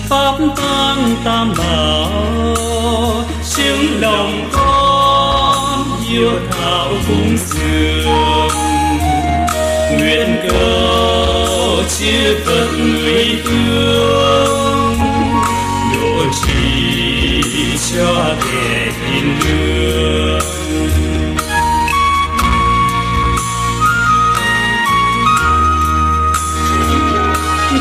pháp tăng tam bảo, chứng lòng con hiếu thảo cúng dường. Nguyện cầu chư Phật người thương, độ trì cho kẻ hiền lương.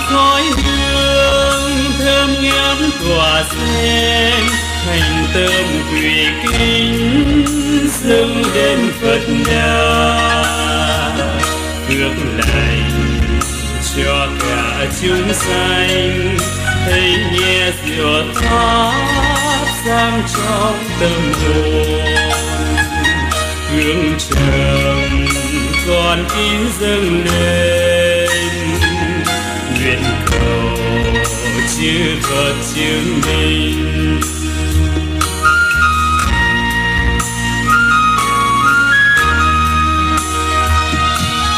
Khói hương thơm ngát tỏa sen, thành tâm quỳ kính dâng đến Phật đà. Phước lành cho cả chúng sanh, thấy nhẹ diệu pháp sang trong tâm hồn. Hương trầm con kính dâng lên, nguyện cầu chư Phật chứng minh.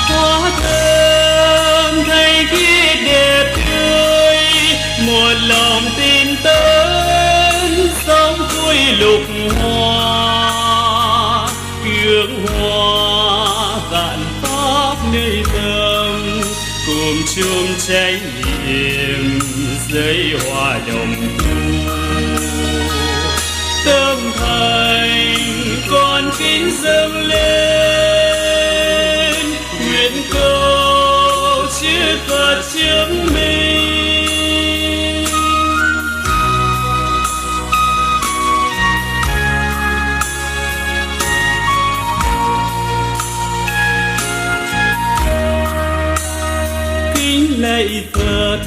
Hoa thơm thấy khi đẹp tươi, một lòng tin tấn sống vui lục hoa. Hương hoa vạn pháp nơi tâm, cùng chung trách nhiệm dưới hoa đồng thu. Tâm thành con kính dâng lên, nguyện cầu chư Phật chứng minh. Kính lạy Phật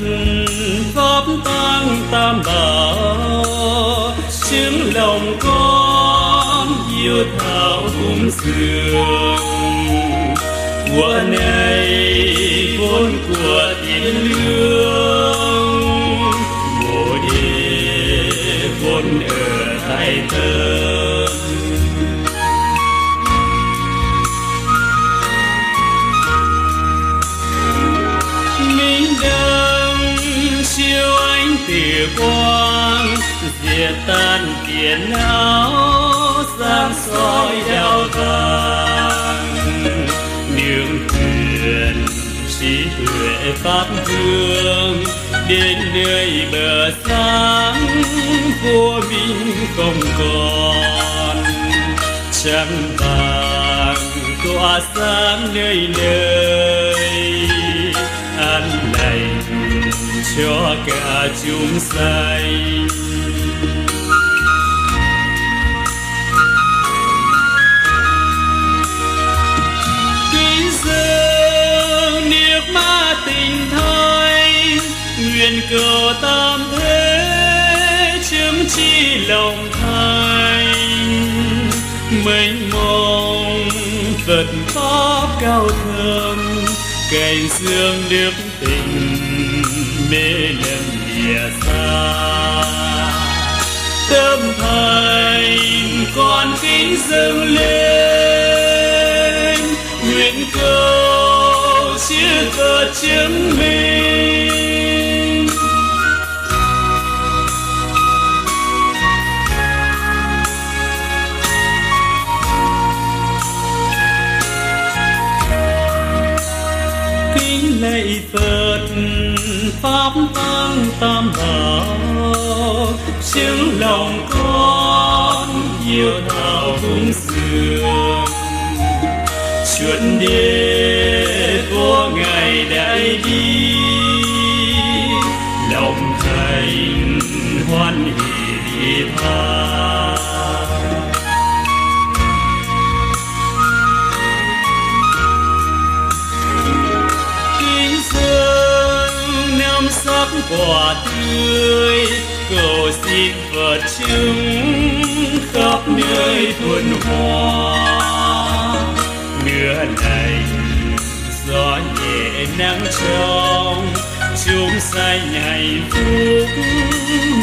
pháp tăng tam bảo, chứng lòng con hiếu thảo cúng dường. Của này vốn của thiên lương, Bồ đề vốn ở thái tâm. Minh đăng chiếu ánh từ quang, diệt tan phiền não sáng soi đạo vàng. Nương thuyền trí tuệ pháp hương, đến nơi bờ sáng vô minh không còn. Trăng vàng tỏa sáng nơi nơi, an lành cho cả chúng sanh. Kính dâng niệm ma tình thay, nguyện cầu tam thế chứng chi lòng thành. Mênh mông Phật pháp cao thâm, cảnh dương đức tình mê lần địa xa. Tâm thành con kính dâng lên, nguyện cầu chư Phật chứng minh. Kính lạy Phật pháp tăng tam bảo, chứng lòng con hiếu thảo cúng dường. Chuẩn đế có ngày đại đi, lòng thành hoan hỷ vị tha. Sắc quả tươi cầu xin Phật chứng khắp nơi thuần hoa. Mưa lành gió nhẹ nắng trong, chúng sanh hạnh phúc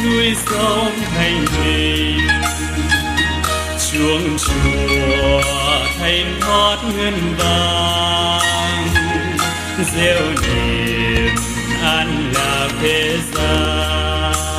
nuôi sống thanh bình. Chuông chùa thanh thoát ngân vàng, gieo niềm an lạc thế gian.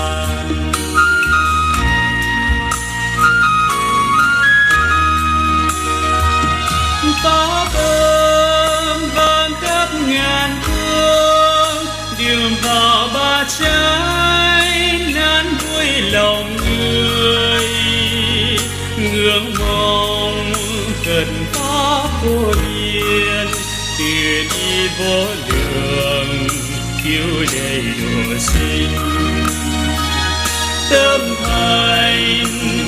vô lượng cứu đầy độ sinh. Tâm thành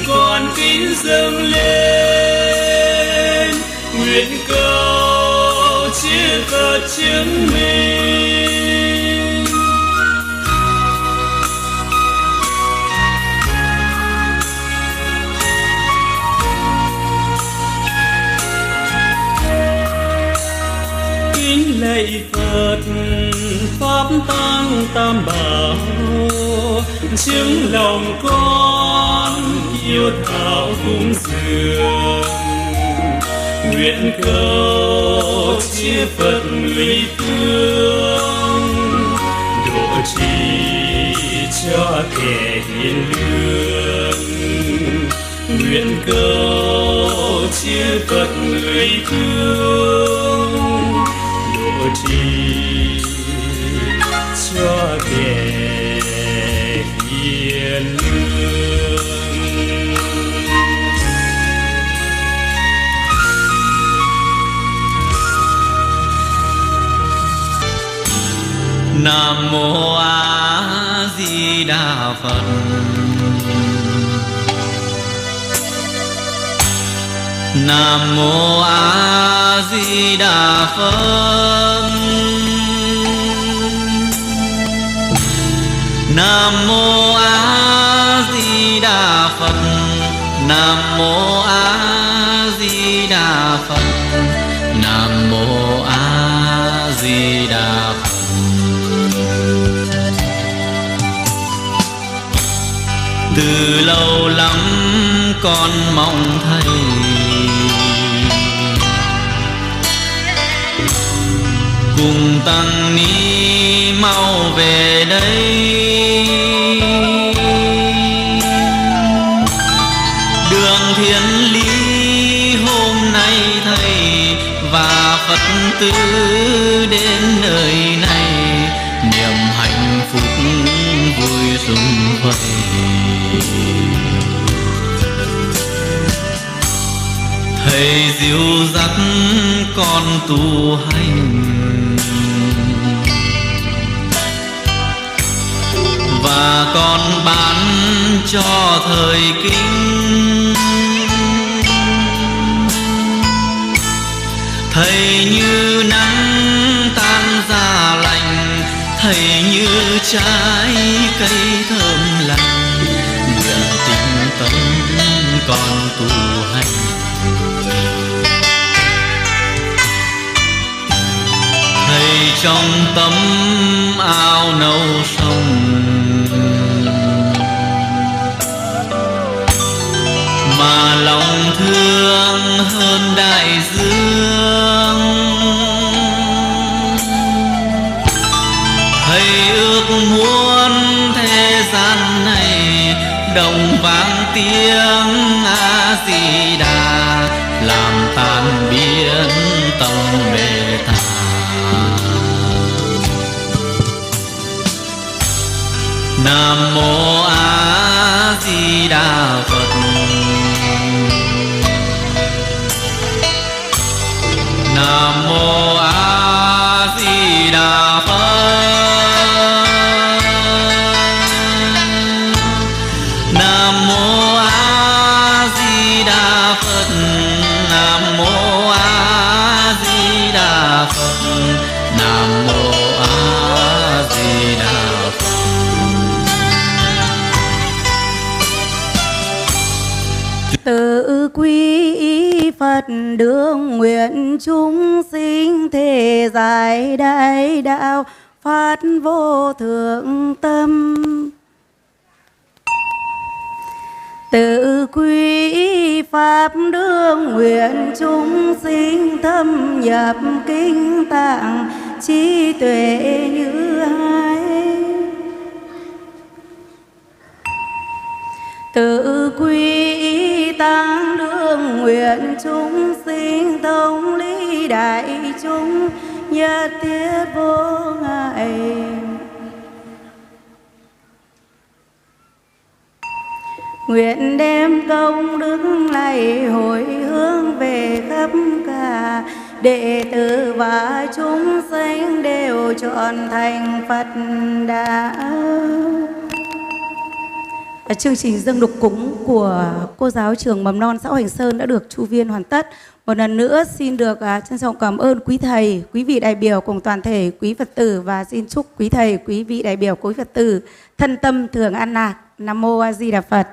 con kính dâng lên, nguyện cầu chư Phật chứng minh. Kính lạy Phật, pháp tăng tam bảo, chứng lòng con yêu thảo cúng dường. Nguyện cầu chư Phật người thương, độ trì cho kẻ hiền lương. Nguyện cầu chư Phật người thương, độ trì cho kẻ hiền lương. Nam mô A Di Đà Phật. Nam mô A Di Đà Phật. Nam mô A Di Đà Phật. Nam mô A Di Đà Phật. Nam mô A Di Đà Phật. Từ lâu lắm con mong thầy cùng tăng ni mau về đây. Đường thiên lý hôm nay thầy và Phật tử đến nơi này, niềm hạnh phúc vui sum vầy. Thầy dìu dắt con tu hành và con bán cho thời kinh. Thầy như nắng tan ra lành, thầy như trái cây thơm lành. Nguyện tinh tấn con tu hành, thầy trong tấm áo nâu sông mà lòng thương hơn đại dương. Thầy ước muốn thế gian này đồng vang tiếng A Di Đà, làm tan biến tâm mê tha. Nam mô A Di Đà Phật. Nam mô A Di Đà Phật. Nam mô A Di Đà Phật. Nam mô A Di Đà Phật. Nam mô A Di Đà Phật. Tự quy Phật đường nguyện chúng sinh thể giải đại đạo phát vô thượng tâm. Tự quy pháp đường nguyện chúng sinh thâm nhập kinh tạng trí tuệ như hai. Tự quy tăng đường nguyện chúng sinh thống lý đại chúng nhất thiết vô ngại. Nguyện đem công đức này hồi hướng về khắp cả đệ tử và chúng sinh đều trọn thành Phật đạo. Chương trình dâng đục cúng của cô giáo trường mầm non xã Hoành Sơn đã được chu viên hoàn tất. Một lần nữa xin được trân trọng cảm ơn quý thầy, quý vị đại biểu cùng toàn thể quý Phật tử, và xin chúc quý thầy, quý vị đại biểu, quý Phật tử thân tâm thường an lạc. Nam mô A Di Đà Phật.